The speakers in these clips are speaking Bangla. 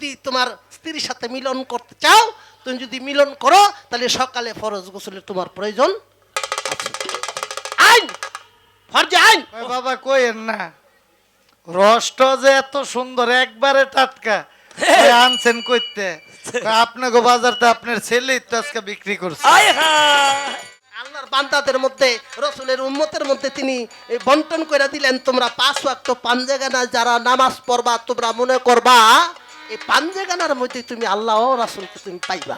যদি তোমার স্ত্রীর সাথে মিলন করতে চাও, তুমি যদি মিলন করো তাহলে সকালে ফরজ গোসলের তোমার প্রয়োজন আছে। আইন, ফরজে আইন। বাবা কইেন না, রসটা যে এত সুন্দর একবারে টাটকা আনছেন কইতে, আপনাকে বাজারতে আপনার ছেলেই তো আজকে বিক্রি করছে। আল্লাহর বান্দাদের মধ্যে, রসুলের উম্মতের মধ্যে তিনি বন্টন করে দিলেন, তোমরা 5 ওয়াক্ত পাঞ্জেগানা যারা নামাজ পড়বা, তোমরা মনে করবা এই পাঞ্জেগানার মধ্যে তুমি আল্লাহ ও রাসূলকে তুমি পাইবা।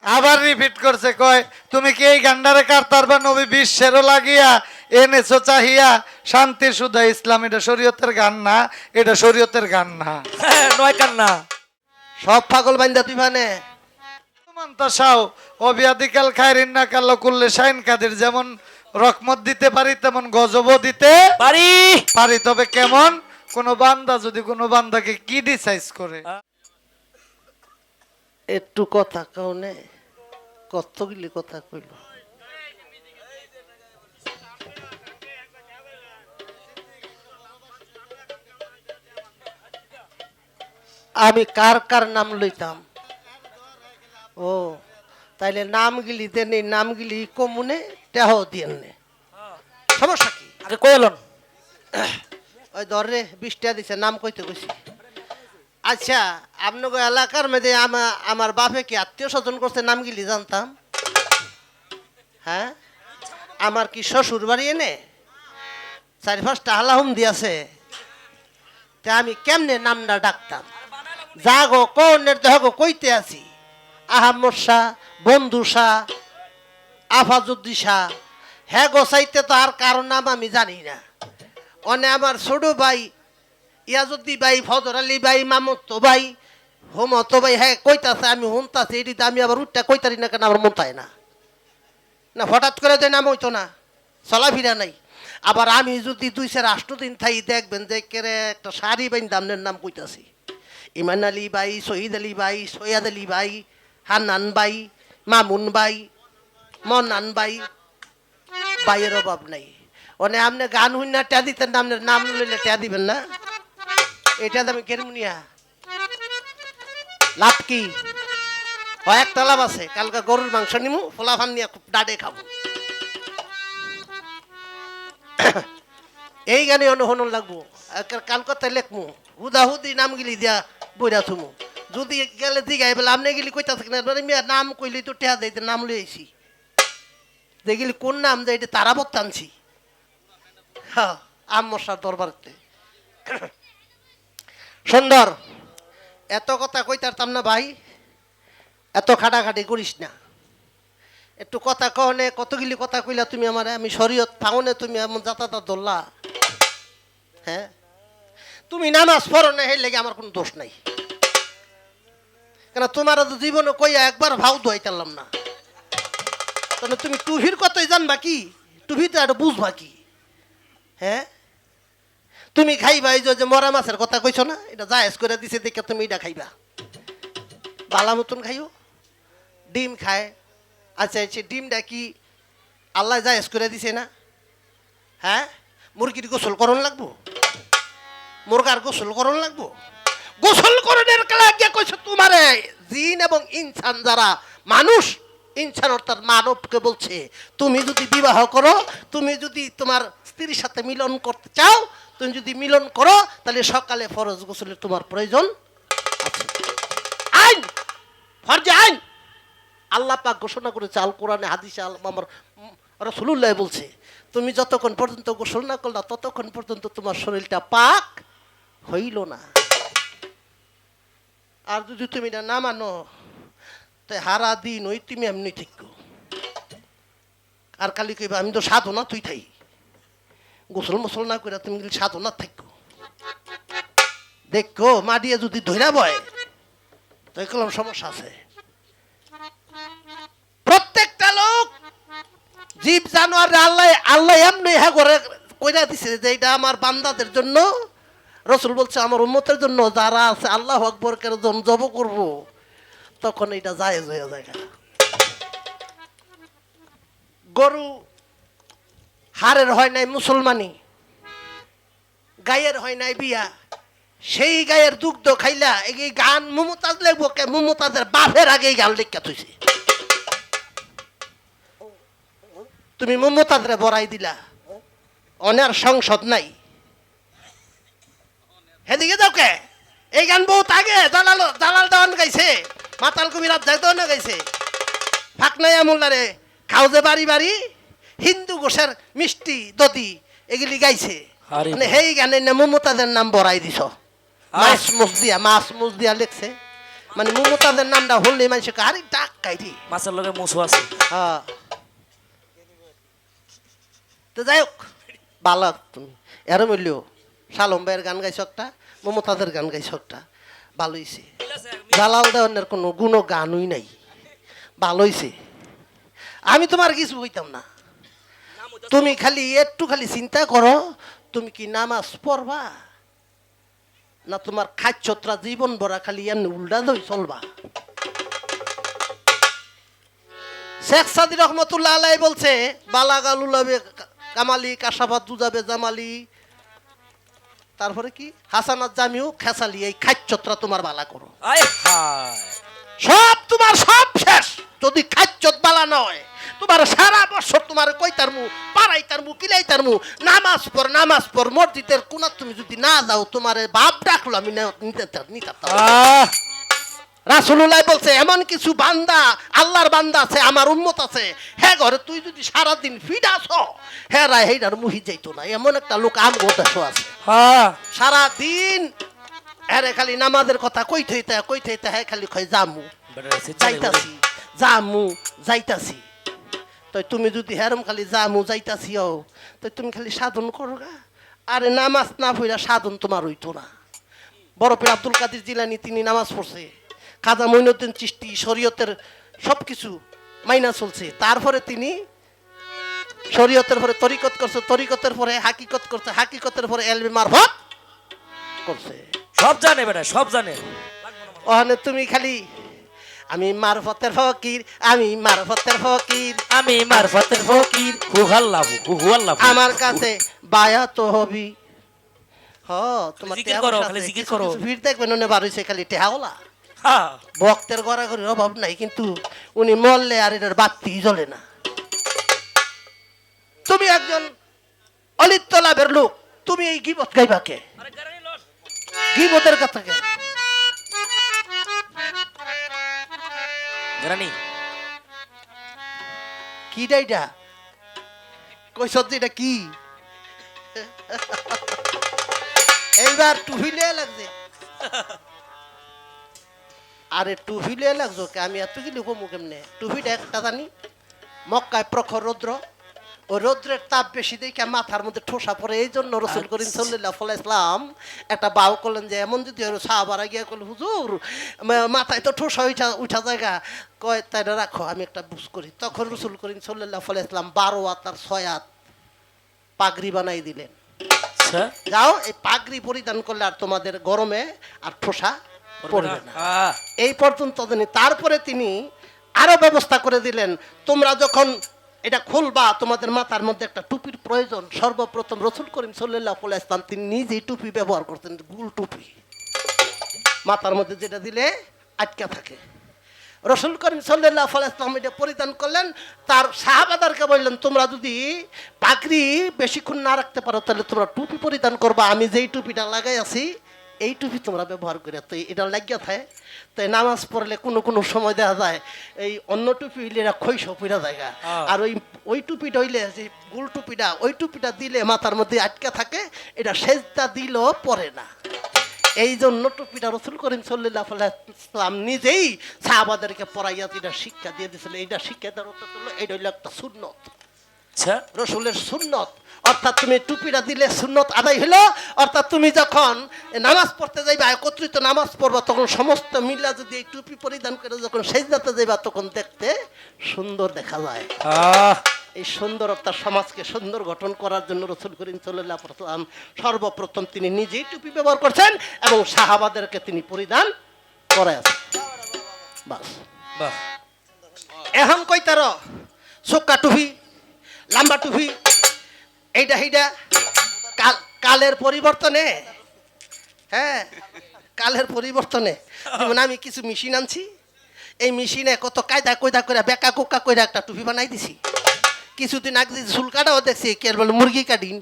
আবার রিপিট করছে, কয় তুমি কি এই গান্ডারে কারতারবা নবী বিশ্বেরও লাগিয়া এনেছো চাহিয়া শান্তি সুধা ইসলাম। এটা শরীয়তের গান না, এটা শরীয়তের গান না, নয় কান্না। সব পাগল বান্দা তুই মানে সাও অবিয়াদিকাল খায়রিন না কাল্লো করলে শাইন কাদের যেমন রকমত দিতে পারি তেমন গজবও দিতে পারি পারি। তবে কেমন কোন বান্দা যদি কোন বান্দাকে কি ডিসাইজ করে, একটু কথা কাউনে কতগুলি কথা কইল। আমি কার কার নাম লইতাম? ও তাইলে নামগুলি দেন, এই নামগুলি কমুনে টেহ দিয়েন নে, সমস্যা কি? আগে কইলন ওই ধরে 20 টাকা দিছে, নাম কইতে কইছি। আচ্ছা, আপনাকে এলাকার মধ্যে আমার বাপে কি আত্মীয় স্বজন করছে নামগুলি জানতাম? হ্যাঁ, আমার কি শ্বশুর বাড়ি এনে 4-5টা হালাহুম দিয়েছে, তা আমি কেমনে নামটা ডাকতাম? যা গো কনের দেহ গো কইতে আছি, আহমদ শাহ, বন্ধু শাহ, আফাজুদ্দি শাহ, হ্যাঁ গো চাইতে তো আর কারো নাম আমি জানি না। অনে আমার ছোট ভাই ইয়াজুদ্দি ভাই, ফজর আলী ভাই, মামতো ভাই, হোমতো ভাই, হ্যাঁ কইতাছে, আমি শুনতাছি, এটিতে আমি আবার উঠটা কইতারি না কেন, আমার মন চায় না, না হঠাৎ করে যে নাম হইতো না, চলাফিরা নাই। আবার আমি যদি 2-4 দিন থাই দেখবেন যে কেরে একটা শাড়ি বাইন দামনের নাম কইতাছি, ইমান আলী ভাই, শহীদ আলী ভাই, সৈয়াদ আলী ভাই, হান্নান ভাই, মামুন ভাই, মন্নান ভাই, ভাইয়ের অভাব নাই। অনে আপনি গান হইন না ট্যা দিতেন না, আপনার নাম লইলে ট্যা দিবেন না, এটা আমি কেরমুনিয়া লাভ কি? একটা লাভ আছে, কালকে গরুর মাংস নিমু, ফোলাফান নিয়ে খুব ডাডে খাবো। এই গানে অনুহরণ লাগবো, কালকতে লেখমু, হুদাহুদি নামগুলি দিয়া বইরা থুমু। যদি গেলে দিঘাই বলে আপনি গেলি কইতা থাকেন, নাম কইলি তো টেহা দিতে নাম লইছি, দেখলি কোন নাম যে এটা তারা বক্তানছি। হ্যাঁ, আম্মসার দরবারতে সুন্দর। এত কথা কইতারতাম না ভাই, এত খাটাখাটি করিস না, একটু কথা কহনে কতগুলি কথা কইলা তুমি আমার, আমি শরীয়ত পাওনে তুমি এমন যাতাতা ধরলা। হ্যাঁ, তুমি নামাজ পড়ো না, এই লেগে আমার কোনো দোষ নাই, কেন তোমার তো জীবনে কইয়া একবার ভাও ধোয়াইতাম না, তাহলে তুমি টুভির কথাই জানবা কি? টুভিতে আর বুঝবা কি? হ্যাঁ, তুমি খাইবা এই যে মরা মাছের কথা কইছো না, এটা জায়েজ করে দিছে দেখে তুমি এটা খাইবা, বালা মতন খাইও। ডিম খায়, আচ্ছা আচ্ছা, ডিমটা কি আল্লাহ জায়েজ করে দিছে না? হ্যাঁ, মুরগির গোসল করণ লাগবো, মুরগার গোসল করণ লাগবো, গোসল করণের কালে কইছো তোমারে জিন এবং ইনসান যারা মানুষ, ইনসান অর্থাৎ মানবকে বলছে, তুমি যদি বিবাহ করো, তুমি যদি তোমার স্ত্রীর সাথে মিলন করতে চাও, তুমি যদি মিলন করো তাহলে সকালে ফরজ গোসলের তোমার প্রয়োজন আছে। আইন, ফরজে আইন। আল্লাহ পাক ঘোষণা করেছে আল কোরআনে, হাদিসে আমার রাসূলুল্লাহ বলছে, তুমি যতক্ষণ পর্যন্ত গোসল না করলা ততক্ষণ পর্যন্ত তোমার শরীরটা পাক হইল না। আর যদি তুমি এটা না মানো তাই হারা দিন ওই তুমি এমনি থাকো, আর কালি কইবা আমি তো সাধনা তুই থাই, গোসল মোসল না করে তুমি সাধনা থাকো, দেখো মাডিয়ে যদি ধৈরা বয় তাই কলম সমস্যা আছে। প্রত্যেকটা লোক জীব জানোয়ার আল্লাহ আল্লাহ এমনি হ্যাঁ করে কইরা দিছে যে এটা আমার বান্দাদের জন্য। রসুল বলছে আমার উম্মতের জন্য যারা আছে আল্লাহু আকবার করে যখন জব করব তখন এটা জায়েজ হয়ে যায়। গরু হারের হয় নাই মুসলমানি, গায়ের হয় নাই বিয়া, সেই গায়ের দুগ্ধ খাইলা এই গান মমতাজ লেখবো কে? মমতাজের বাপের আগে এই গান লেখা তুইছে। তুমি মমতাজরে বড়াই দিলা, অনার সংসদ নাই। হেদিকে যাও কে? এই গান বহুত আগে জালাল দেওয়ান গাইছে, মাতাল কবিরাজ দেওয়ান গাইছে। ফাকনাইয়া মোল্লারে খাওজে বাড়ি বাড়ি হিন্দু গোষের মিষ্টি দদি এগুলি গাইছে। মানে সেই গানের নাম মমতাজের নাম বড়াই দিছ। মাছ মুখ দিয়া লেখছে, মানে মমতাজের নামটা হলে মানুষকে আরে ডাক কাইরি মাছের লগে মুসু আছে। হ্যাঁ, তো যাই হোক ভালো তুমি এর মূল্য সালম ভাইয়ের গান গাইছ একটা, মমতাজের গান গাইছ একটা, ভালো হয়েছে। জালাল দেওয়ানের কোনো গুণ গানই নাই, ভালো হয়েছে। আমি তোমার কিছু হইতাম না, তুমি খালি একটু খালি চিন্তা করো, তুমি কি নামাজ পড়বা না তোমার খাচ্ছত্রা জীবন ভরা খালি এমনি উল্টা ধরে চলবা। শেখ সাদি রহমতুল্লাহ আলাই বলছে বালাগাল উলাবে কামালি কাসাবাদ দুজাবে জামালি, তারপরে কি হাসানাত জামিউ খেসালি, এই খাচ্ছত্রা তোমার বালা করো। আয় হায়, সব তোমার সব শেষ যদি খাচ্ছত বালা নয়। তোমার সারা বছর তোমার কইতার মু পাড়াইতার মু কিলাইতার মু নামাজ পড় মসজিদের কোনা তুমি যদি না যাও তোমার বাপ ডাকলো আমি নিতে। রাসূলুল্লাহ বলছে এমন কিছু বান্দা আল্লাহর বান্দা আছে, আমার উম্মত আছে, হ্যাঁ ঘরে তুই যদি সারাদিন ফিডাস হ্যাঁ রায় হেইটার মুহি যাইতো না। এমন একটা লোক আম গোটাস আছে, সারাদিন হ্যাঁ খালি নামাজের কথা কইতে হইতে হ্যাঁ খালি কয় জামু যাইতাছি জামু যাইতাছি। তো তুমি যদি হেরম খালি জামু যাইতাছি তো তুমি খালি সাধন করো গা। আরে নামাজ না পড়া সাধন তোমার হইতো না। বড় পীর আব্দুল কাদের জিলানী তিনি নামাজ পড়ছে, খাজা মঈনুদ্দিন চিশতি শরীয়তের সবকিছু মাইনা চলছে, তারপরে তিনি শরীয়তের পরে তরিকত করছে, তরিকতের পরে হাকিকত করছে, হাকিকতের পরে এলমে মারফত করছে। সব জানে বেটা, সব জানে। ওখানে তুমি খালি আমি মারফতের ফকির, আমি মারফতের ফকির, আমি মারফতের ফকির, হুহাল্লাহু আমার কাছে বায়াত হবি। হ তোমার জিকির করো, খালি জিকির করো। ভিড় দেখবেন উনি বার হইছে খালি টেহাওলা হ্যাঁ, ভক্তের গড়াগড়ির অভাব নাই, কিন্তু উনি মরলে আর এটার বাতি জ্বলে না। তুমি একজন অলিত্য লাভের লোক, তুমি এই গীবত গাইবা কে? গীবতের কথা কে? জানি কি ডাইটা কইছত যে এটা কি? এইবার টুহিলে লাগছে, আরে টুহিলে লাগছো কে? আমি এত কি লিখবো কেমনে? টুহিটা একটা জানি মক্কায় প্রখর রৌদ্র, ওই রৌদ্রের তাপ বেশি দেখে মাথার মধ্যে ঠোসা পড়ে, এই জন্য রসুল করিম সাল্লাল্লাহু আলাইহি সাল্লাম একটা বাউ করলেন যে এমন যদি সাহাবারা গিয়া করলে হুজুর মাথায় তো ঠোসা উঠা জায়গা কয় তাই রাখো আমি একটা বুঝ করি। তখন রসুল করিম সাল্লাল্লাহু আলাইহি সাল্লাম 12 হাত আর 6 হাত পাগড়ি বানাই দিলেন। যাও এই পাগড়ি পরিধান করলে আর তোমাদের গরমে আর ঠোসা পড়বে না, এই পর্যন্ত জানি। তারপরে তিনি আরো ব্যবস্থা করে দিলেন, তোমরা যখন এটা খুলবা তোমাদের মাথার মধ্যে একটা টুপির প্রয়োজন। সর্বপ্রথম রসুল করিম সাল্লাল্লাহু আলাইহি সাল্লাম তিনি নিজেই টুপি ব্যবহার করতেন, গোল টুপি মাথার মধ্যে যেটা দিলে আটকা থাকে। রসুল করিম সাল্লাল্লাহু আলাইহি সাল্লাম এটা পরিধান করলেন, তার সাহাবাদেরকে বললেন তোমরা যদি পাগড়ি বেশিক্ষণ না রাখতে পারো তাহলে তোমরা টুপি পরিধান করবা, আমি যেই টুপিটা লাগাই আছি এই টুপি তোমরা ব্যবহার করে। তো এটা লাগিয়া থাকে, তাই নামাজ পড়লে কোনো সময় দেখা যায় এই অন্য টুপি হইলে এরা খৈশ পইরা জায়গা, আর ওই টুপিটা হইলে যে গোল টুপিটা ওই টুপিটা দিলে মাথার মধ্যে আটকা থাকে, এটা সেজদা দিলেও পরে না। এই জন্য টুপিটা রসুল করিম সাল্লাল্লাহু আলাইহি সাল্লাম নিজেই সাহাবাদেরকে পড়াইয়া এটা শিক্ষা দিয়ে দিয়েছিল। এইটা শিক্ষা দেওয়ার অর্থ হলো এটা হইলো একটা সুন্নত, রসুলের সুন্নত। অর্থাৎ তুমি টুপিটা দিলে সুন্নত আদায় হলো। অর্থাৎ তুমি যখন নামাজ পড়তে যাইবা, একত্রিত নামাজ পড়বা, তখন সমস্ত মিল্লা যদি এই টুপি পরিধান করে যখন সেজদাতে যাইবা তখন দেখতে সুন্দর দেখা যায়। এই সুন্দরতা সমাজকে সুন্দর গঠন করার জন্য রসুল করিম সাল্লাল্লাহু আলাইহি ওয়াসাল্লাম সর্বপ্রথম তিনি নিজেই টুপি ব্যবহার করছেন এবং সাহাবাদেরকে তিনি পরিধান করাইছেন। বাস এখন কইতার চোক্কা টুপি লম্বা টুপি এইটা কালের পরিবর্তনে হ্যাঁ, কালের পরিবর্তনে যেমন আমি কিছু মেশিন আনছি, এই মেশিনে কত কায়দা কয়দা করে বেকা কোকা করে একটা টুপি বানাই দিছি। কিছুদিন আগে চুল কাটাও দেখছি কে বলে মুরগি কাটিন,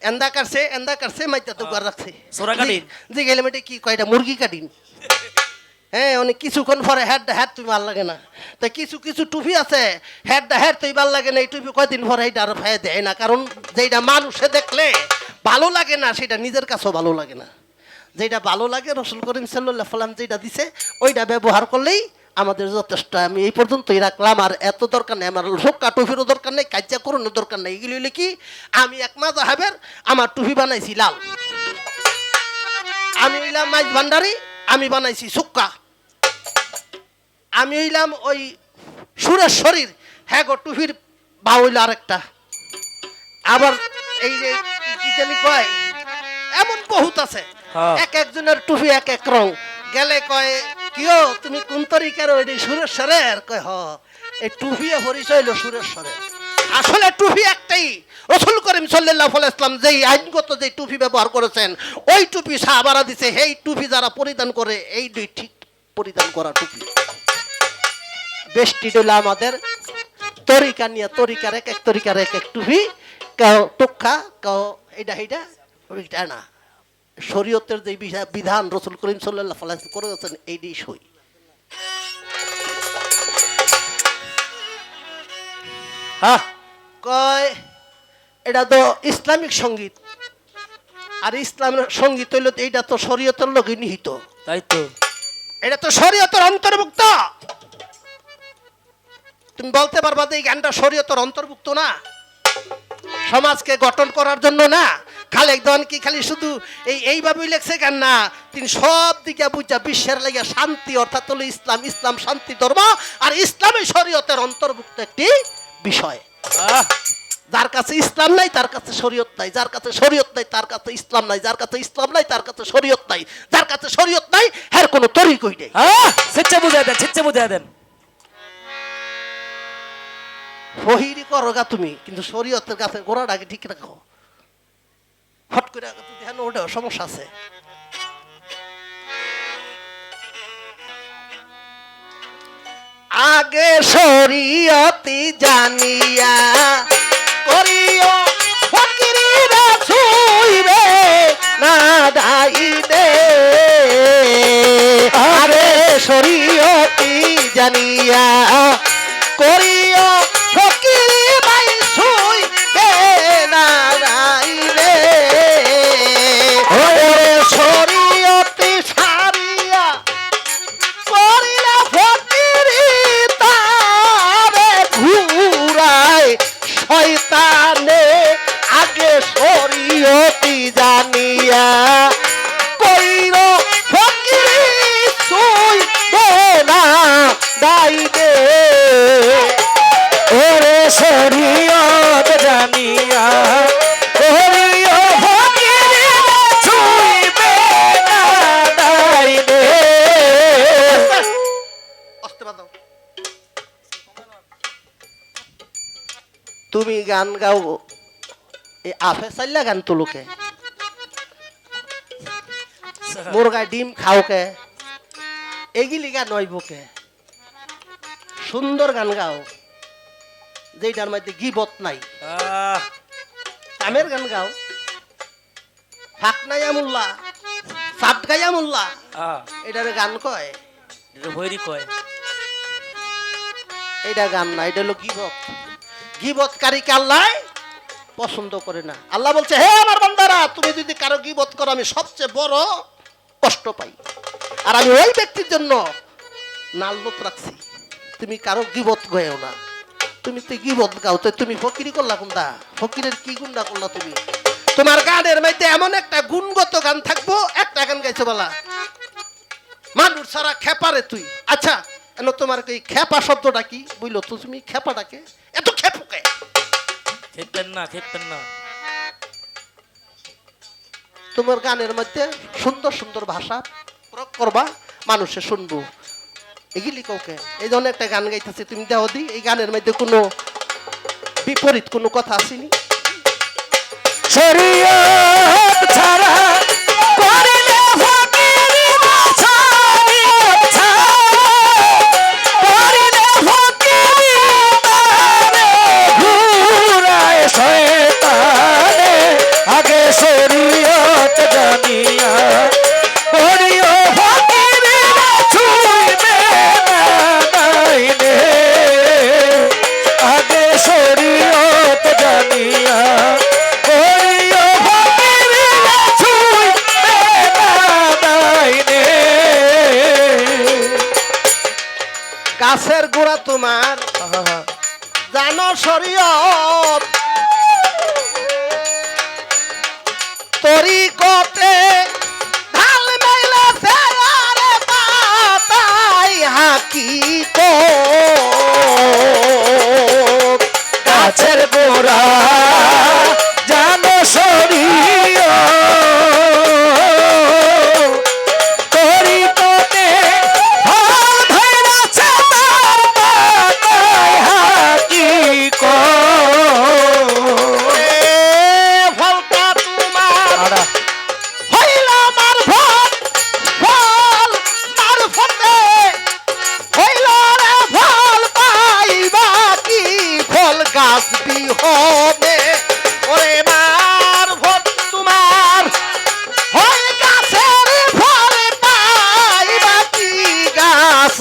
এন্দা কাটছে মাইতা তো ঘর রাখছে সোরা কাটিন। যে গেলে মেটে কি কয়টা মুরগি কাটিন। হ্যাঁ, অনেক কিছুক্ষণ পরে হেড তুই ভাল লাগে না। তো কিছু কিছু টুপি আছে হেড তুই ভাল লাগে না, এই টুপি কয়দিন পরে এইটা আরো ফায় দেয় না, কারণ যেটা মানুষে দেখলে ভালো লাগে না সেটা নিজের কাছেও ভালো লাগে না। যেটা ভালো লাগে রসুল করিম সাল্লাল্লাহু আলাইহি ওয়াসাল্লাম যেটা দিছে ওইটা ব্যবহার করলেই আমাদের যথেষ্ট। আমি এই পর্যন্তই রাখলাম, আর এত দরকার নেই আমার, লোকা টুপিরও দরকার নেই, কাজ্জা করানোর দরকার নেই। এগুলি হইলে কি, আমি এক মাযহাবের, আমার টুপি বানাইছি লাল, আমি হইলাম মাইজ ভান্ডারি, আমি বানাইছি সুক্কা। আমি হইলাম ওই সুরেশ্বরীর, হ্যাঁ গো টুপির বা হইল আরেকটা। আবার এই যে কি জানি কয়, এমন বহুত আছে, হ্যাঁ। এক একজনের টুপি এক এক রং। গেলে কয় কিও তুমি কোন তরিকার, ওই সুরেশ্বরের? কয় হ, এই টুপিয়ে পরিচয় হইল সুরেশ্বরের। আসলে টুপি একটাই, রসুল করিম সাল্লাল্লাহু আলাইহি ওয়াসাল্লাম যেই আইনগত যে টুপি ব্যবহার করেছেন ওই টুপি সাহাবারা দিছে, এই টুপি যারা পরিধান করে এই দুই ঠিক পরিধান করা টুপি। বেষ্টি হইল আমাদের তরিকা নিয়ে, তরিকার এক এক তরিকার এক এক টুপি, কেউ টুকা কেউ এইটা এইটা ওইটা না। শরীয়তের যে বিধান রসুল করিম সাল্লাল্লাহু আলাইহি ওয়াসাল্লাম করেছেন এইটাই সই। হ্যাঁ, কয় এটা তো ইসলামিক সঙ্গীত, আর ইসলামের সঙ্গীত হইল এইটা তো শরীয়তের লগে নিহিত, তাই তো। এটা তো শরীয়তের অন্তর্ভুক্ত। তুমি বলতে পারবা যে এই গানটা শরীয়তের অন্তর্ভুক্ত না, সমাজকে গঠন করার জন্য না, খালেক দন কি খালি শুধু এইভাবেই লেখছে গান না, তিনি সব দিকে বুঝা বিশ্বের লাগে শান্তি, অর্থাৎ হলো ইসলাম, ইসলাম শান্তি ধর্ম, আর ইসলামী শরীয়তের অন্তর্ভুক্ত একটি বিষয়। আহ, যার কাছে ইসলাম নাই তার কাছে শরীয়ত নাই, যার কাছে শরীয়ত নাই তার কাছে ইসলাম নাই, যার কাছে ইসলাম নাই তার কাছে শরীয়ত নাই, যার কাছে শরীয়ত নাই এর কোনো তরিকই নেই। শিক্ষা বুঝাই দেন। ফহিরি করোগা তুমি, কিন্তু শরীয়তের কাছে গোড়াটাকে ঠিক রাখো। হট করে ধ্যান ওটাও সমস্যা আছে। আগে শরীয়তি জানিয়া করিও ফকিরা ছুইবে না দাইবে, আগে শরীয়তি জানিয়া করিও ফকিরি ভাই ছুইবে না দাইবে, ওরে শরীয়তি সারিয়া করিলা ফকিরি তারে ঘুরায় শয়তানে, আগে শরীয়তি জানিয়া কইর ফকিরি ছুইবে না দাইবে, ওরে শরীয়ত জানিয়া করিও ফকিরি ছুঁইবে না দাইবে। তুমি গান গাও, এই আফে চাইলা গান তুলুকে, মুরগা ডিম খাওকে, এগুলি গান নইবকে। সুন্দর গান গাও যেটার মধ্যে গিবত নাই, কামের গান গাও, ফাঁক নাই আমুল্লা সাত গাই আমুল্লা, এটারে গান কয়, ভৈরি কয় এটা গান না, এটা হলো গিবত। গিবতকারীকে আল্লাহ পছন্দ করে না। আল্লাহ বলছে, হে আমার বান্দারা, তুমি যদি কারো গিবত করো আমি সবচেয়ে বড় কষ্ট পাই, আর আমি ওই ব্যক্তির জন্য নালনত রাখছি। তুমি কারো গিবত গয়েও না, তুমি তো গিবত গাও, তো তুমি ফকিরি করলা কোনটা? ফকিরের কি গুণটা করলা তুমি? তোমার গানের মধ্যে এমন একটা গুণগত গান থাকবো, একটা গান গাইছো বলা মানুষ সারা খেপারে তুই। আচ্ছা, এন তোমার এই খেপা শব্দটা কি বুঝলো তো? তুমি খেপাটাকে এত খেপুকে খেপেন না। তোমার গানের মধ্যে সুন্দর সুন্দর ভাষা প্রয়োগ করবা, মানুষে শুনবো। এগুলি কাউকে এই ধরনের একটা গান গাইতেছে, তুমি দেও দি এই গানের মধ্যে কোনো বিপরীত কোনো কথা আসেনি। শরীয়ত ছাড়া গাছের গোড়া তোমার আহা, জানো শরীয়ত তরিকতে ঢাল মেলেছে আরে পাতাই হাকিকত গাছের গোড়া জানো সরিয়া তরিকতে ফল ধইরাছে তার পাতায় হাকিকত। এ ফলটা তোমার আড়া, হইল মারফত ফল মারফতে হইল রে ফল পাইবা কি ফল গাছ বিহনে ওরে মারফত তোমার হয় গাছের ফল পাইবা কি গাছ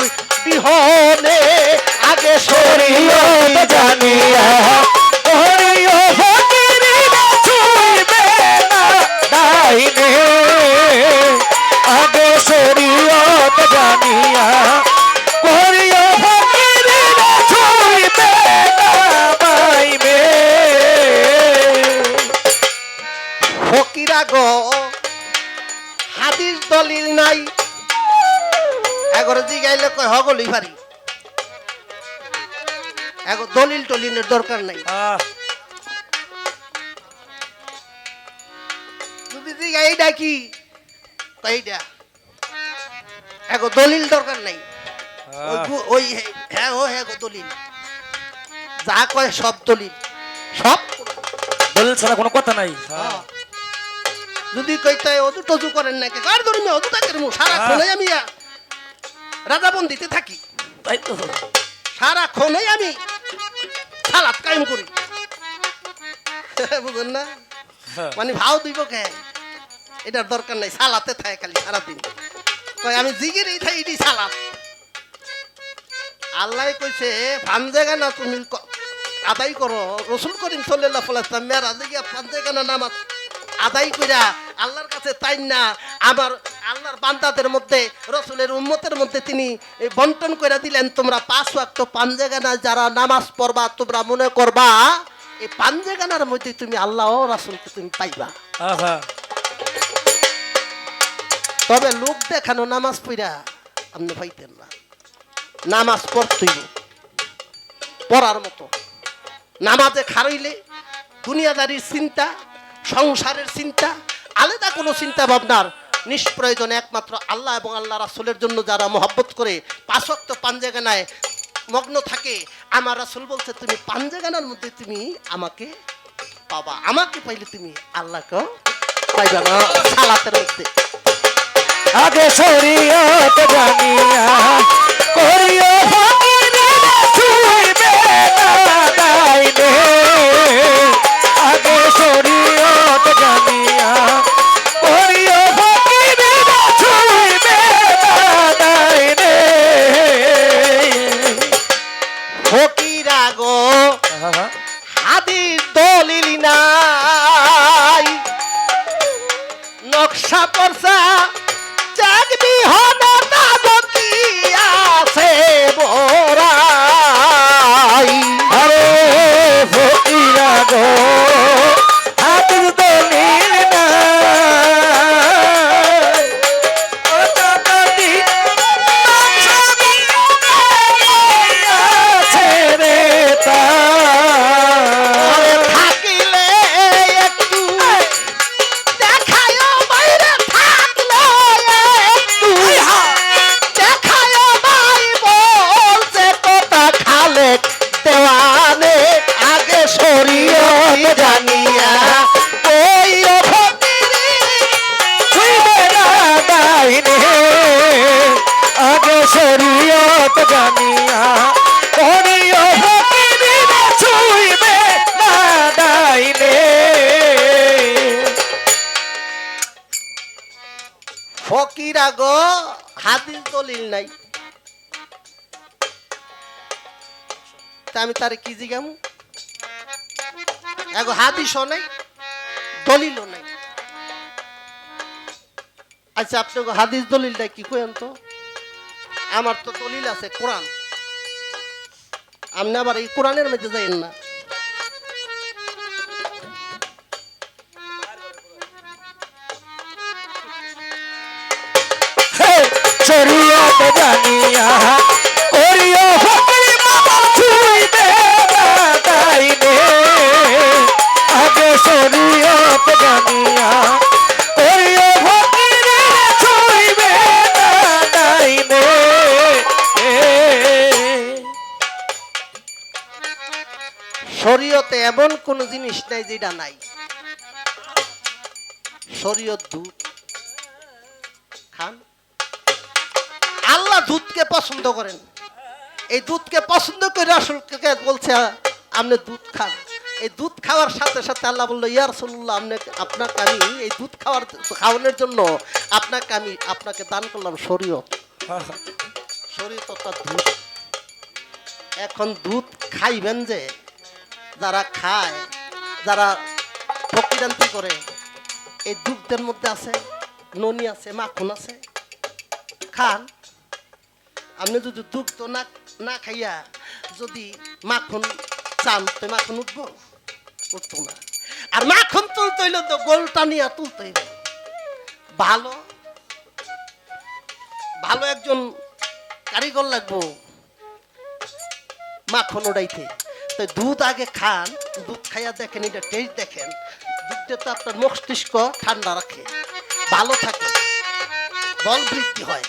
বিহনে আগে সরিয়ে শরীয়ত জানিয়া করিও ফকিরি ছুইবে না ডাইনে। আগে শরীয়ত জানিয়া করিও ফকিরি ছুইবে না পাইবে। ফকিরা গো হাদিস দলিল নাই এগরে জিগাইলে কয় হগলই পারি এগো দলিল টলিনের দরকার নাই যদি জিগাই এইটা কি কয় এইটা এগো দলিল দরকার নাই ওই হ্যাঁ ও হ্যাঁ গো দলিল যা কয় সব দলিল সব দলিল ছাড়া কোনো কথা নাই। যদি কইতে অজু টজু করেন না কে কার ধরি অজু থাকে সারাক্ষণই আমি রাজাবন্দিতে থাকি তাই তো সারাক্ষণই আমি সালাত কায়েম করি বুঝেন না মানে ভাও দিব কে এটার দরকার নাই সালাতে থাকে খালি সারাদিন কই আমি জিগিরই থাই এটি সালাত আল্লাহ কইছে ফানজেগানা তুমি আদায় করো রসুল করিম সাল্লাল্লাহু আলাইহি ওয়াসাল্লাম মেরাজে গিয়া ফানজেগানা নামাজ আদায় কইরা আল্লাহর কাছে তাই না আমার আল্লাহর বান্দাদের মধ্যে রসুলের উম্মতের মধ্যে তিনি বন্টন করে দিলেন তোমরা 5 ওয়াক্ত পাঞ্জেগানা যারা নামাজ পড়বা তোমরা মনে করবা এই পাঞ্জেগানার মধ্যে তুমি আল্লাহ ও রাসূলকে তুমি পাইবা। আহা, তবে লোক দেখানো নামাজ পড়া আপনি পাইতেন না নামাজ পড়তেই পড়ার মতো নামাজে খারাইলে দুনিয়াদারির চিন্তা সংসারের চিন্তা আলাদা কোনো চিন্তা ভাবনার নিষ্প্রয়োজন একমাত্র আল্লাহ এবং আল্লাহ রাসূলের জন্য যারা মহব্বত করে 5 ওয়াক্ত পাঞ্জেগানায় মগ্ন থাকে আমার রাসূল বলছে তুমি পাঞ্জেগানার মধ্যে তুমি আমাকে পাবা আমাকে পাইলে তুমি আল্লাহকে পাইবা না সালাতের মধ্যে আগে শরীয়ত জানিয়া করিও ফকিরি ছুইবে না ডাইনে। আগে শরীয়ত জানিয়া করিও ফকিরি ছুইবে না ডাইনে। ফকিরা গো আহা, হাদিস দলিল নাই নকশা পরসা জাগবি হনা দাবকি আছে বড়াই আরে ফকিরা গো হাতের দলিল নাই ও দাদি মাছবি আছে রে তা আরে থাকিলে একটু দেখায় বাইরে থাকলে একটু দেখায় ভাই বলছে কথা খালে দেওয়ানে আগে শরীয়ত জানিয়া ওই ফকিরি ছুইবে না ডাইনে। আগে শরীয়ত জানিয়া করিও ফকিরি ছুইবে না ডাইনে। ফকিরা গো হাদিস দলিল নাই তা আমি তারে কি জিগাম এগো হাদিসও নাই দলিলও নাই আচ্ছা আপনাকে হাদিস দলিলটা কি কইেন তো আমার তো দলিল আছে কোরআন আপনি আবার এই কোরআনের মধ্যে যাইেন না। শরীয়ত জানিয়া করিও ফকির মামা ছুইবে না ডাইনে আগে শরীয়ত জানিয়া করিও ফকির ছুইবে না ডাইনে শরীয়তে এমন কোন জিনিস নাই যেটা নাই। শরীয়ত দুধ খান। আল্লাহ দুধকে পছন্দ করেন। এই দুধকে পছন্দ করে রাসূলকে বলছে আপনি দুধ খান। এই দুধ খাওয়ার সাথে সাথে আল্লাহ বললো ইয়া রাসূলুল্লাহ আপনাকে আমি এই দুধ খাওয়ানোর জন্য আপনাকে দান করলাম শরীয়ত। শরীয়ত অর্থাৎ দুধ। এখন দুধ খাইবেন যে যারা খায়, যারা ফকিরান্তি করে, এই দুধের মধ্যে আছে ননি আছে, মাখন আছে, খান। আপনি যদি দুধ না খাইয়া যদি মাখন চান তো মাখন উঠবো? উঠতো না। আর মাখন তুলতে হইলে তো গোলটা নিয়ে তুলতে হইবে। ভালো ভালো একজন কারিগর লাগবো মাখন উড়াইতে। তো দুধ আগে খান, দুধ খাইয়া দেখেন, এটা টেস্ট দেখেন। দুধটা তো আপনার মস্তিষ্ক ঠান্ডা রাখে, ভালো থাকে, বল বৃদ্ধি হয়।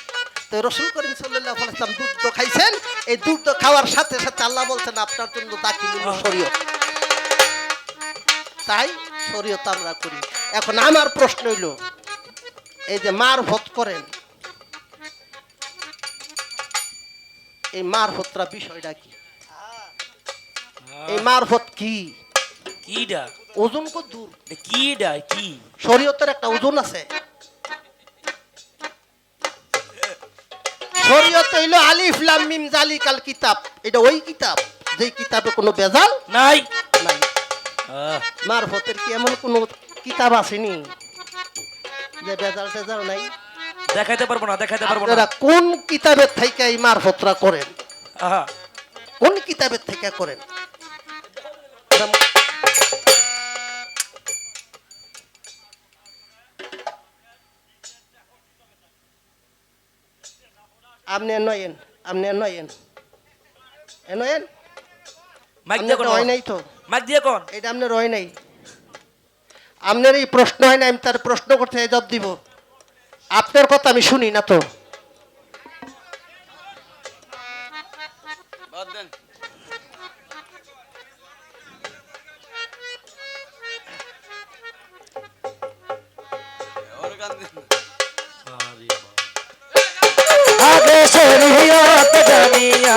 তো রাসূল করিম সাল্লাল্লাহু আলাইহি ওয়াসাল্লাম দুধ তো খাইছেন। এই দুধ খাওয়ার সাথে সাথে আল্লাহ বলছেন আপনার জন্য দাখিল শরীয়ত। তাই শরীয়ত আমরা করি। এখন আমার প্রশ্ন হইল, এই যে মারফত করেন, এই মারফতরা বিষয়টা কি? এই মারফত কি? কিডা ওজন কত দূর? কিডা কি শরীয়তের একটা ওজন আছে। শরীয়ত হইল আলিফ লাম মিম জালিকাল কিতাব। এটা ওই কিতাব যে কিতাবে কোনো বেজাল নাই নাই। মারফতের কি এমন কোনো কিতাব আসেনি যে বেজাল টেজাল নাই? দেখাইতে পারবো না, দেখাইতে পারবো না। আপনারা কোন কিতাবের থেকে এই মারফতরা করেন? আহা কোন কিতাবের থেকে করেন? আপনি নয়েন, আপনি নয়েন, নয়েন। মাইক দিয়ে কোন হয় নাই তো, মাইক দিয়ে কোন এটা আপনার হয় নাই। আপনার এই প্রশ্ন হয় না, আমি তার প্রশ্ন করতে জবাব দিব। আপনার কথা আমি শুনি না তো। আগে শরীয়ত জানিয়া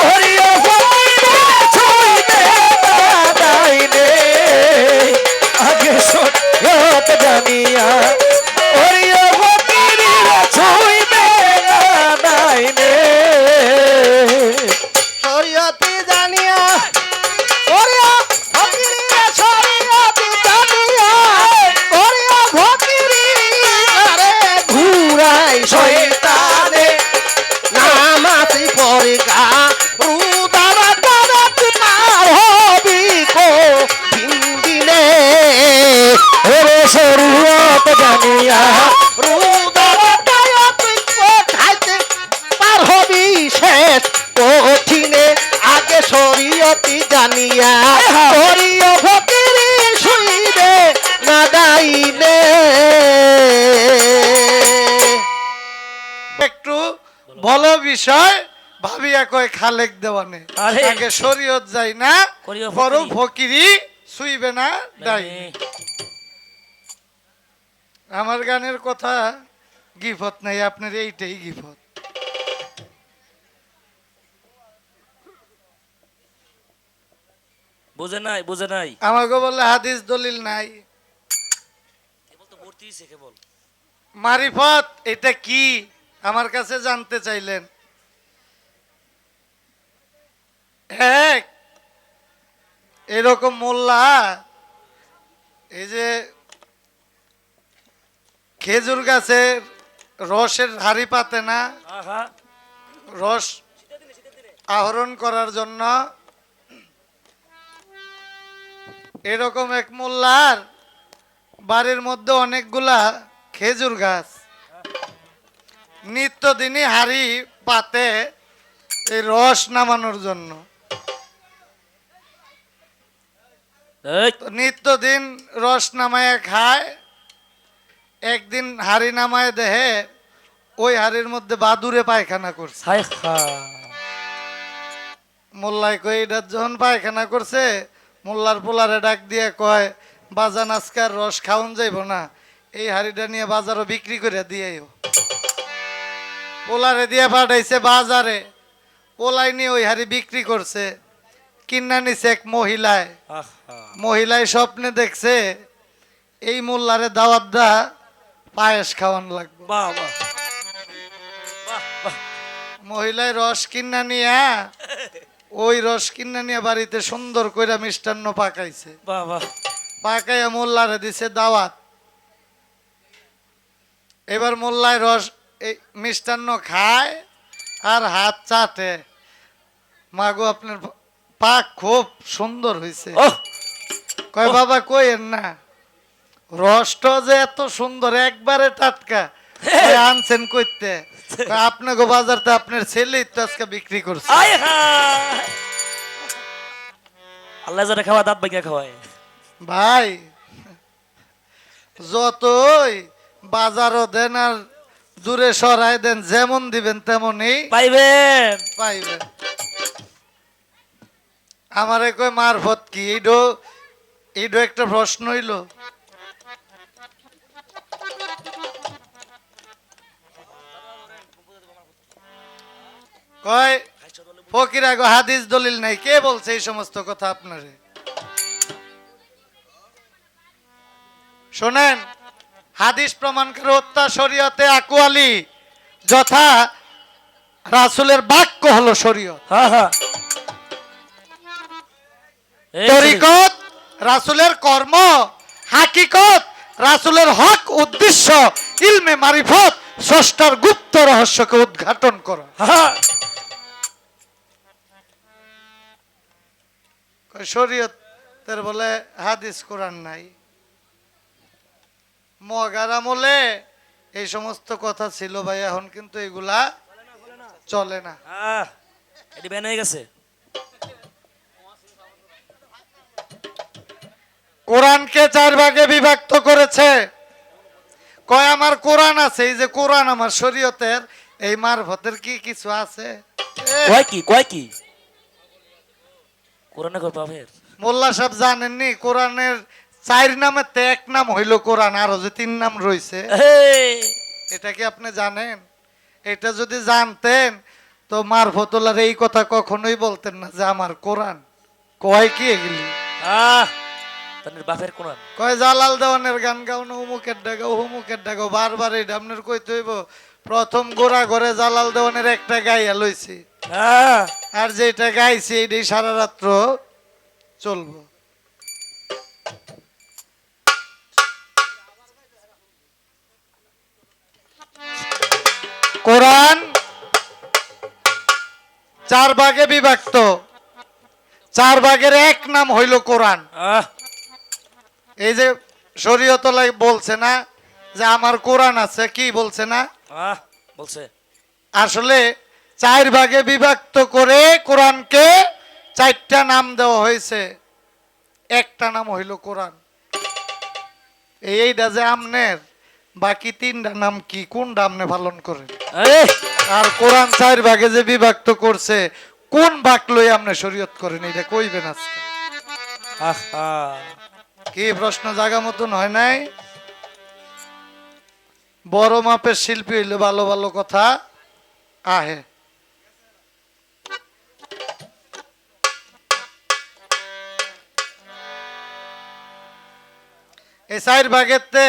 করিও ফকির ছুইবে না ডাইনে আগে শরীয়ত জানিয়া করিও ফকির ছুইবে না ডাইনে শরীয়তে জানিয়া করিয়া ফকিরি, শরীয়তে জানিয়া করিয়া ফকিরি, আরে ঘুরাই শয়তানে নামাজি পড়ে গা রুদারা দারা তোমার হবি কো দিনে ওরে শরীয়ত জানিয়া রুদারা দায়া তুই কোথাইতে পার হবি শেষ কঠিনে আগে শরীয়তি জানিয়া করিও ফকিরি শুইবে না ডাইনে। একটু বলো বিষয় ভাবিয়া কয় খালেক দেওয়ানে আরে। আগে শরীয়ত যাই না করিও বড় ফকিরি। ফকিরি শুইবে না ডাই। আমার গানের কথা গিফত নাই, আপনার এইটাই গিফত। বুঝে নাই, বুঝে নাই। আমাকে বললে হাদিস দলিল নাই। কেবল তো ভর্তি হইছে কেবল। মারিফত এটা কি আমার কাছে জানতে চাইলেন। এক এরকম মোল্লা এই যে খেজুর গাছের রসের হাড়ি পাতে না, আহা রস আহরণ করার জন্য এরকম এক মোল্লার বাড়ির মধ্যে অনেকগুলা খেজুর গাছ, নিত্যদিনই হাড়ি পাতে এই রস নামানোর জন্য। এই, তো নিত্যদিন রস নামায় খায়। একদিন হাড়ি নামায় দেহে ওই হাড়ির মধ্যে বাদুরে পায়খানা করছে। হায় হা। মোল্লাই কই এটা যখন পায়খানা করছে, মোল্লার পোলারে ডাক দিয়ে কয়, বাজান আজকে আর রস খাওন যাইব না, এই হাড়িটা নিয়ে বাজারও বিক্রি করে দিয়েও। পোলারে দিয়ে পাঠাইছে বাজারে, পোলাই নিয়ে ওই হাড়ি বিক্রি করছে। কিনা নিছে এক মহিলায়। আহা। মহিলায় স্বপ্নে দেখছে এই মোল্লারে দাওয়াত দা পায়েস খাওয়ান লাগবে। বাহ বাহ বাহ বাহ। মহিলায় রস কিনা নিয়া ওই রস কিনা নিয়ে বাড়িতে সুন্দর কইরা মিষ্টান্ন পাকাইছে। বাহ বাহ। পাকাইয়া মোল্লারে দিছে দাওয়াত। এবার মোল্লায় রস এই মিষ্টান্ন খায় আর হাত চাটে, মাগো আপনার পাক খুব সুন্দর হয়েছে। ওহ, কয় বাবা কইেন না, রসটা যে এত সুন্দর একবারে টাটকা, কয় আনছেন কইতে। কয় আপনাকে বাজারতে আপনার ছেলেই তো আজকে বিক্রি করছে। আয় হা। আল্লাহ যারা খাওয়া দাঁত ভাঙিয়া খাওয়ায়। ভাই যতই বাজারও দেন আর দূরে সরাই দেন, যেমন দিবেন তেমনই পাইবেন। পাইবেন। আমারে কই মারফত কি এইডো একটা প্রশ্ন হইল। কয় ফকির আগো হাদিস দলিল নাই, কে বলছে এই সমস্ত কথা আপনারে? শোনেন, হাদিস প্রমাণ করে হত্যা শরীয়তে আকওয়ালি, যথা রাসূলের বাক্য হলো শরীয়ত। হ্যাঁ হ্যাঁ। এই তরিকত রাসূলের কর্ম, হাকিকত রাসূলের হক, উদ্দেশ্য ইলমে মারিফত, স্রষ্টার গুপ্ত রহস্যকে উদ্ঘাটন করা। হ্যাঁ। শরীয়তের বলে হাদিস কোরআন নাই। মগার আমলে এই সমস্ত কথা ছিল ভাই, এখন কিন্তু এগুলা চলে না। হ্যাঁ, এটি ব্যান হয়ে গেছে। কোরআনকে 4 ভাগে বিভক্ত করেছে। কয় আমার কোরআন আছে, এই যে কোরআন আমার শরীয়তের, এই মারফতের কি কিছু আছে? কয় কি কয় কি? কোরআনে কয় পাবের। মোল্লা সাহেব জানেননি কোরআনের 4 নামের তে 1 নাম হইল কোরআন, আরো যে 3 নাম রয়েছে, এই, এটা কি আপনি জানেন? এটা যদি জানতেন তো মারফতুল্লাহর এই কথা কখনোই বলতেন না যে আমার কোরআন। কয় কি এগুলি? আহ, তাদের বাপের কোরআন। কয় জালাল দেওয়ানের গান গাও না, উমুকের ডাগাও হুমুকের ডাগাও, বারবার এটা আপনার কইতে হইব। প্রথম গোড়া ঘরে জালাল দেওয়ানের একটা গাইয়া লইছি, হ্যাঁ। আর যেটা গাইছি এইটাই সারা রাত্র চলবো। কোরআন 4 ভাগে বিভক্ত, 4 ভাগের 1 নাম হইল কোরআন। আহ, এই যে শরীয়তলাই বলছে না যে আমার কোরআন আছে, কি বলছে না? আহ, বলছে। আসলে 4 ভাগে বিভক্ত করে কোরআনকে 4টা নাম দেওয়া হয়েছে, একটা নাম হইল কোরআন। এইটা যে আমনের, বাকি 3টা নাম কি, কোনটা আমনে পালন করেন? এই, আর কোরআন 4 ভাগে যে বিভক্ত করছে, কোন ভাগ লই আপনি শরীয়ত করেন, এটা কইবেন আজকে। আহা। কি প্রশ্ন জায়গা মতন হয় নাই? বড় মাপের শিল্পী হইলে ভালো ভালো কথা আহে। এই 4 ভাগেরতে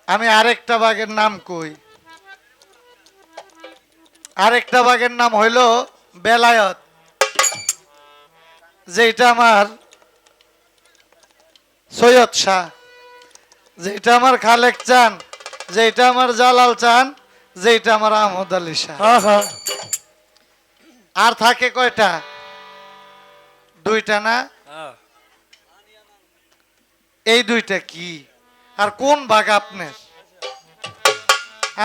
আমি আরেকটা ভাগের নাম কই। আরেকটা ভাগের নাম হইল বেলায়ত, যেটা আমার সৈয়দ শাহ, যেটা আমার খালেক চান, যেটা আমার জালাল চান, যেটা আমার আহমদ আলী শাহ। আহা। আর থাকে কয়টা? দুইটা না? হ্যাঁ। এই দুইটা কি আর কোন ভাগ আপনার?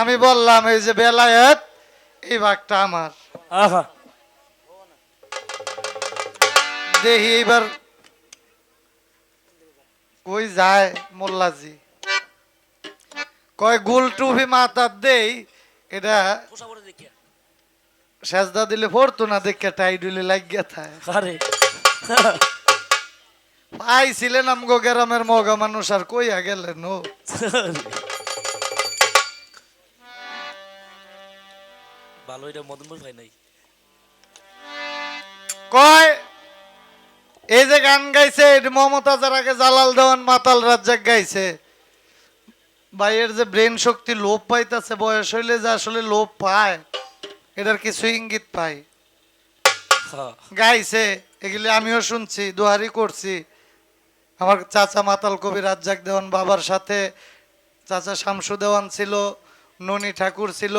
আমি বললাম এই যে বেলায়েত, এই ভাগটা আমার। আহা দেখি এইবার কই যায় মোল্লাজি। কয় গুল টুপি মাথার দেই, এটা পোষা করে দেখি সেজদা দিলে পড়তো না, দেখে টাইডুলি লাগিয়া থাকে। আরে পাইছিলেন আমগো গ্রামের মগা মানুষ, আর কইয়া গেলেন ও। ভালো, এটা মদনপুর ভাই নাই। কয় এই যে গান গাইছে এটা মমতাজের আগে জালাল দেওয়ান মাতাল রাজ্জাক গাইছে। ভাইয়ের যে ব্রেন শক্তি লোপ পাইতেছে, বয়স হইলে যে আসলে লোপ পায়, এটার কিছু ইঙ্গিত পাই। হ্যাঁ। গাইছে এগুলি আমিও শুনছি, দোহারি করছি। আমার চাচা মাতাল কবি রাজ্জাক দেওয়ান বাবার সাথে, চাচা শামসু দেওয়ান ছিল, ননী ঠাকুর ছিল,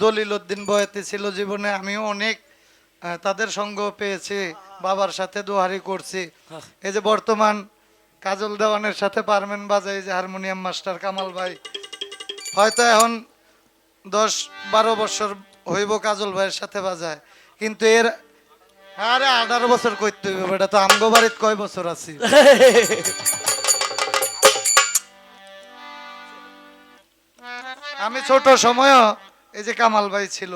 দলিল উদ্দিন বয়াতি ছিল। জীবনে আমিও অনেক তাদের সঙ্গ পেয়েছি, বাবার সাথে দোহারি করছি। এই যে বর্তমান কাজল দেওয়ানের সাথে পারমেন বাজাই, যে হারমোনিয়াম মাস্টার কামাল ভাই, হয়তো এখন 10-12 বছর হইব কাজল ভাইয়ের সাথে বাজায়, কিন্তু এর আরে 18 বছর করতে হইব। এটা তো আমগো বাড়িতে কয় বছর আছি। আমি ছোট সময় এই যে কামাল ভাই ছিল,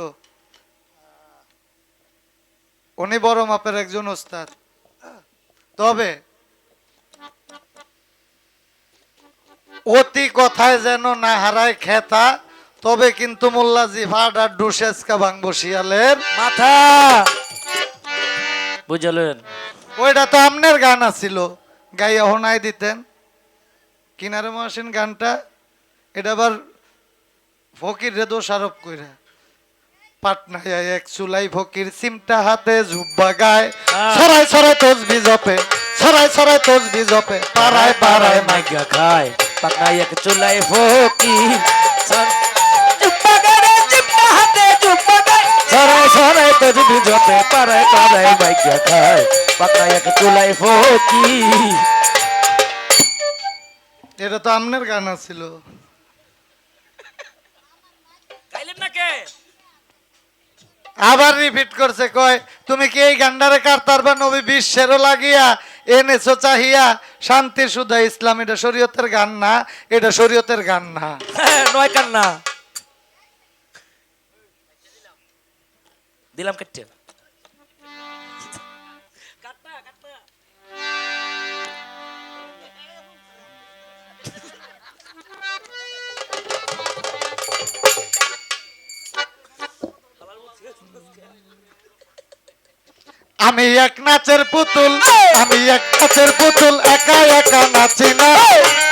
উনি বড় মাপের একজন ওস্তাদ। তবে অতি কথায় যেন না হারায় খেতা, তবে কিন্তু মোল্লাজি ভাড়া ডুসেসকা ভাঙবো শিয়ালের মাথা বুঝলেন? ওইটা তো আমনের গান আছিল, গাইয়া হোনাই দিতেন কিনারে মহাসিন গানটা। এটা আবার ফকির রে দোষারোপ কইরা, পাটনায় এক চুলাই ফকির সিমটা হাতে জুব্বা গায়, ছড়াই ছড়াই তসবি জপে, ছড়াই ছড়াই তসবি জপে, পাড়ায় পাড়ায় মাই। মাইগা খায় পাকনা এক চুলাই ফকি চুপ্পা গারে চিপ্পা হাতে চুপ্পা গায় সরাই সরাই তজবি জপে পারায় পারায় মাইগা খায় পাকনা এক চুলাই ফকি। এটা তো আমনের গান ছিল। গাইলেন না কে? আবার রিপিট করছে, কয় তুমি কি এই গান্ডারে কারতার বা নবী বিশ্বেরও লাগিয়া এনেছো চাহিয়া শান্তি সুধা ইসলাম। এটা শরীয়তের গান না, এটা শরীয়তের গান না। নয় কান্না দিলাম কেটে। আমি এক নাচের পুতুল, আমি এক নাচের পুতুল, একা একা নাচি না,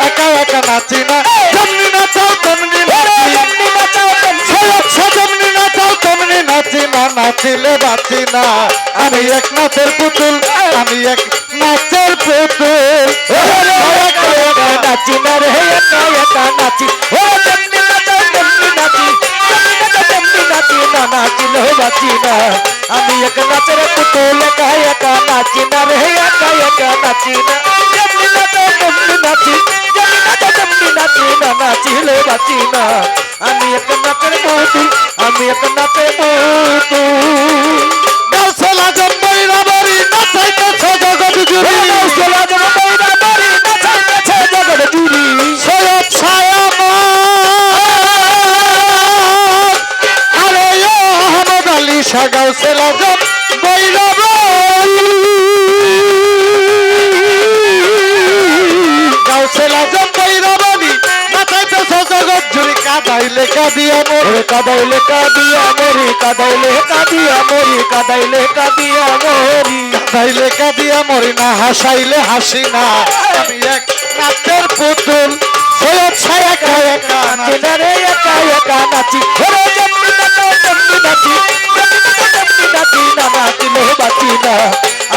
একা একা নাচি না। যেমনি নাচাও তেমনি যেমনি নাচাও তেমনি নাচি না, নাচিলে বাঁচি না। আমি এক নাচের পুতুল, আমি এক নাচের পুতুল, একা একা নাচি না রে, একা একা নাচি। ও যেমনি নাচাও তেমনি নাচি, যেমনি নাচি না, নাচিলে বাঁচি না। আমি এক নাচের পুতুল, একা একা নাচি না রে, একা একা নাচি না। যেমনি নাচাও তেমনি নাচি, যেমনি নাচাও তেমনি নাচি না, নাচিলে বাঁচি না। আমি এক নাচের পুতুল, আমি এক নাচের পুতুল। গাউসলা জম্বইরা বাড়ি নাচাইতেছে জগৎ জুড়ি, গাউসলা জম্বইরা বাড়ি নাচাইতেছে জগৎ জুড়ি। সৈয়দ ছায়ামা আরে ও আহমদ আলী শাহ গাউসলা জম্বইরা বাড়ি, গাউসলা জম্বইরা বাড়ি নাচাইতেছে জগৎ জুড়ি। কাদাইলে কাদিয়া মরি, কাদাইলে কাদিয়া মরি, কাদাইলে কাদিয়া মরি, কাদাইলে কাদিয়া মরি, কাদাইলে কাদিয়া মরি না, হাসাইলে হাসি না। আমি এক নাচের পুতুল, সৈয়দ ছায়া একা একা নাচি না রে, একা একা নাচি। ওরে যেমনি নাচাও তেমনি নাচি, যেমনি নাচাও তেমনি নাচি না, নাচিলে বাঁচি না।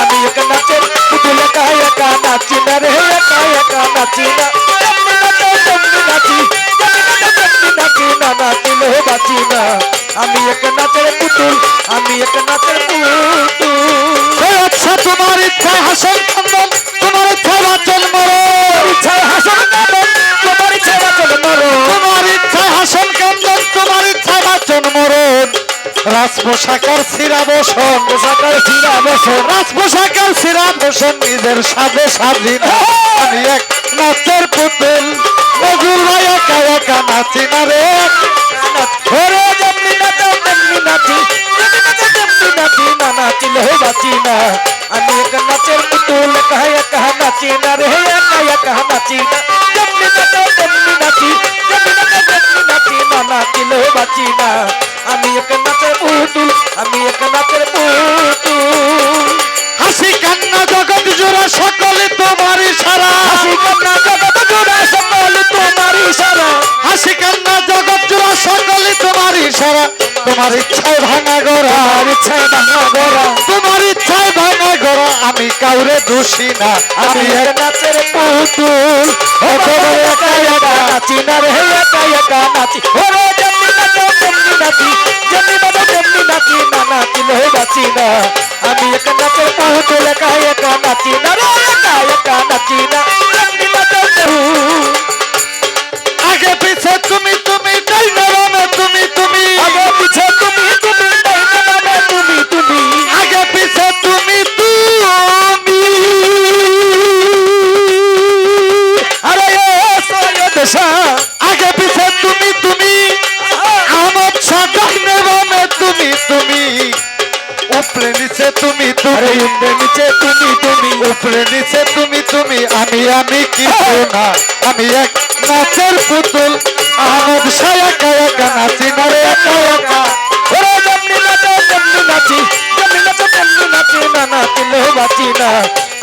আমি এক নাচের পুতুল, একা একা নাচি না রে, একা একা নাচি না। যেমনি নাচাও তেমনি নাচি, যেমনি নাচাও তেমনি নাচি না, নাচিলে বাঁচি না। আমি এক নাচের পুতুল, আমি এক নাচের পুতুল। আচ্ছা তোমার ইচ্ছায় হাসন কান্দন, তোমার ইচ্ছায় বাঁচন মরণ, ইচ্ছায় হাসন কান্দন, তোমার ইচ্ছায় বাঁচন মরণ। তোমার ইচ্ছায় হাসন কান্দন, তোমার ইচ্ছায় বাঁচন মরণ। রাজ পোশাকার সিরা বসন, পোশাকের সিরা বসন, রাজ পোশাকার সিরা বসন নিজের সাজে স্বাধীন। আমি এক নাচের পুতুল, নজরুল ভাই একা একা নাচি না রে। ওরে যেমনি নাচাও তেমনি নাচি, যেমনি নাচাও তেমনি নাচি, না নাচিলে বাঁচি না। আমি এক নাচের পুতুল, একা একা নাচি না রে, একা একা নাচি না। যেমনি নাচাও তেমনি নাচি, যেমনি নাচাও তেমনি নাচি, না নাচিলে বাঁচি না। আমি এক নাচের পুতুল, আমি এক নাচের পুতুল। হাসি কান্না জগৎ জোড়া সকলে তোমার ইশারা, হাসি কান্না জগৎ জোড়া সকলে তোমার ইশারা, হাসি কান্না জগৎ জোড়া সকলে তোমার ইশারা। তোমার ইচ্ছায় ভাঙা গড়া, আমার ইচ্ছায় ভাঙা গড়া। তোমার ইচ্ছায় ভাঙা গড়া। আমি কাউরে দোষী না, আমি এক নাচের পুতুল, ও বাবা একা একা নাচি না রে, একা একা নাচি। ওরে যেমনি নাচাও তেমনি নাচি, যেমনি বাজাও তেমনি নাচি, না নাচিলে বাঁচি না। আমি এক নাচের পুতুল, একা একা নাচি না রে, একা একা নাচি না। যেমনি নাচাও তেমনি। আগে পিছে তুমি তুমি ডাইনে বামে তুমি তুমি, আগে পিছে তুমি তুমি, ডাইনে বামে তুমি তুমি। আগে পিছে তুমি তুমি। আরে ও সৈয়দ শাহ, আগে পিছে তুমি তুমি, আমার ডাইনে বামে তুমি তুমি। উপরে নিচে তুমি আরে তুমি, উপরে নিচে তুমি তুমি। উপরে নিচে তুমি তুমি। আমি কিছু না, আমি এক নাচের পুতুল। আহমদ শাহ একা একা নাচি না রে, একা একা। ওরে যেমনি নাচাও তেমনি নাচি, যেমনি নাচাও তেমনি নাচি, না নাচিলে বাঁচি না।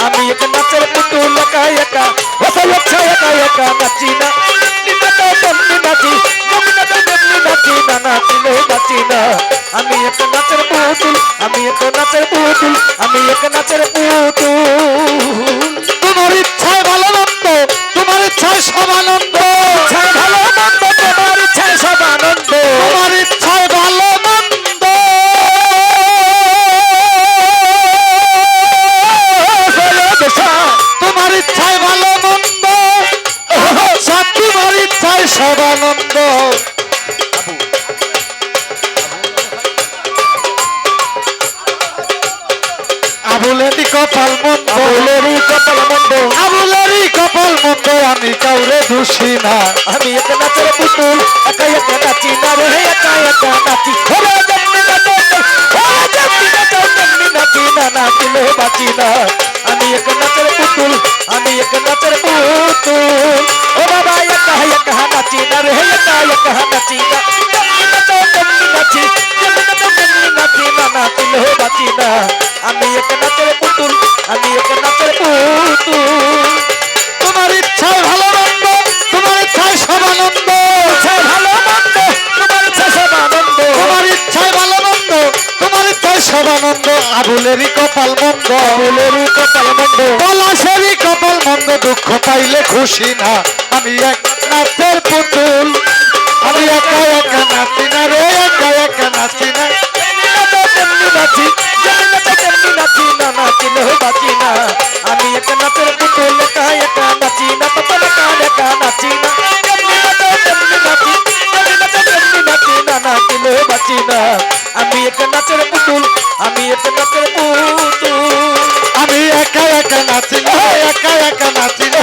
আমি এক নাচের পুতুল, একা একা, ও সৈয়দ শাহ একা একা নাচি না। যেমনি নাচাও তেমনি নাচি, যেমনি নাচাও তেমনি নাচি, না নাচিলে বাঁচি না। আমি এক নাচের পুতুল, আমি এক নাচের পুতুল, আমি এক নাচের পুতুল। তোমার ইচ্ছায় ভালো মন্দ, তোমার ইচ্ছায় সব আনন্দ, ইচ্ছায় ভালো মন্দ, তোমার ইচ্ছায় সব আনন্দ। তোমার ইচ্ছায় ভালো মন্দ। সৈয়দ শাহ, তোমার ইচ্ছায় ভালো মন্দ, সব তোমার ইচ্ছায় সব আনন্দ। আবুলেরই কপাল মন্দ, আবুলেরই কপাল মন্দ। আবুলেরই কপাল মন্দ। আমি কাউরে দোষী না, আমি এক নাচের পুতুল, একা একা নাচি না রে, একা একা নাচি। ওরে যেমনি নাচাও যেমনি নাচাও তেমনি নাচি, না নাচিলে বাঁচি না। আমি এক নাচের পুতুল, আমি এক নাচের পুতুল। ও বাবা একা একা নাচি না রে, একা একা নাচি না। যেমনি নাচাও তেমনি নাচি, যেমনি নাচাও তেমনি নাচি, না নাচিলে বাঁচি না। আমি এক নাচের পুতুল, আমি এক নাচের পুতুল। তোমার ইচ্ছায় ভালো মন্দ, তোমার ইচ্ছায় সব আনন্দ, ইচ্ছায় ভালো মন্দ, তোমার ইচ্ছা সব আনন্দ। তোমার ইচ্ছায় ভালো মন্দ, তোমার ইচ্ছায় সব আনন্দ। আবুলেরই কপাল মন্দ, আবুলেরই কপাল মন্দ। পলাশেরই কপাল মন্দ। দুঃখ পাইলে খুশি না, আমি এক নাচের পুতুল। আমি একা একা নাচি না রে, একা একা নাচি না। যেমনি নাচাও তেমনি নাচি, যেমনি নাচাও তেমনি নাচি, না নাচিলে বাঁচি না। আমি এক নাচের পুতুল, একা একা নাচি না, তখন একা একা নাচি না। যেমনি নাচাও তেমনি নাচি, যেমনি নাচাও তেমনি নাচি, না নাচিলে বাঁচি না। আমি এক নাচের পুতুল, আমি এক নাচের পুতুল। আমি একা একা নাচি না, একা একা নাচি না।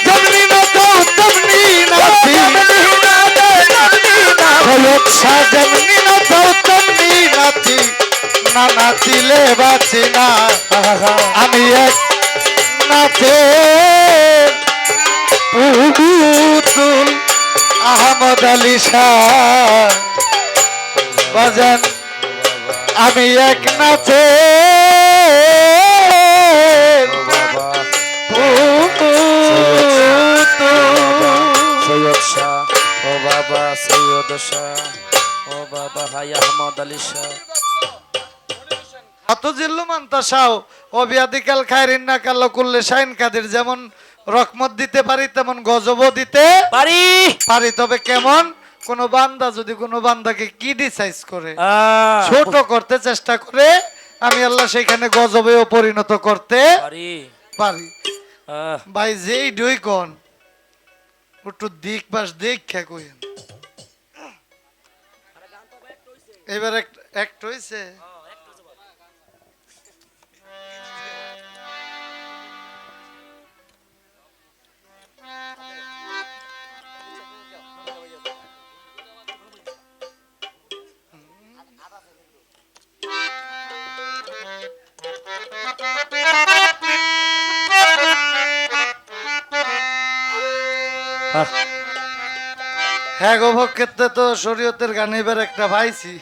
যেমনি নাচো তেমনি নাচি, সৈয়দ শাহ যেমনি নাচো তেমনি নাচি, না নাচিলে বাঁচি না। আমি এক নাচের পুতুল। আহমদ আলী শাহ বাজান, আমি এক নাচের সৈয়দ শাহ, ও বাবা সৈয়দ শাহ, ও বাবা হাই আহমদ আলী শাহ। অত জিল্লু মান্তা শাহ ও বিয়াদিকাল খায়রিন না কাল্লা কুল্লে শাইন কাদের। যেমন রকমত দিতে পারি তেমন গজবও দিতে পারি। পারি, তবে কেমন কোন বান্দা যদি কোনো বান্দাকে ক্রিটিসাইজ করে আহ, ছোট করতে চেষ্টা করে আমি আল্লাহ সেখানে গজবেও পরিণত করতে পারি পারি আহ, ভাই যেই ডই কোন একটু দিক পাশ দেখা কইন এবার এক হইছে আহ, হ্যাঁ গো ক্ষেত্রে তো শরীয়তের গান এবার একটা পাইছি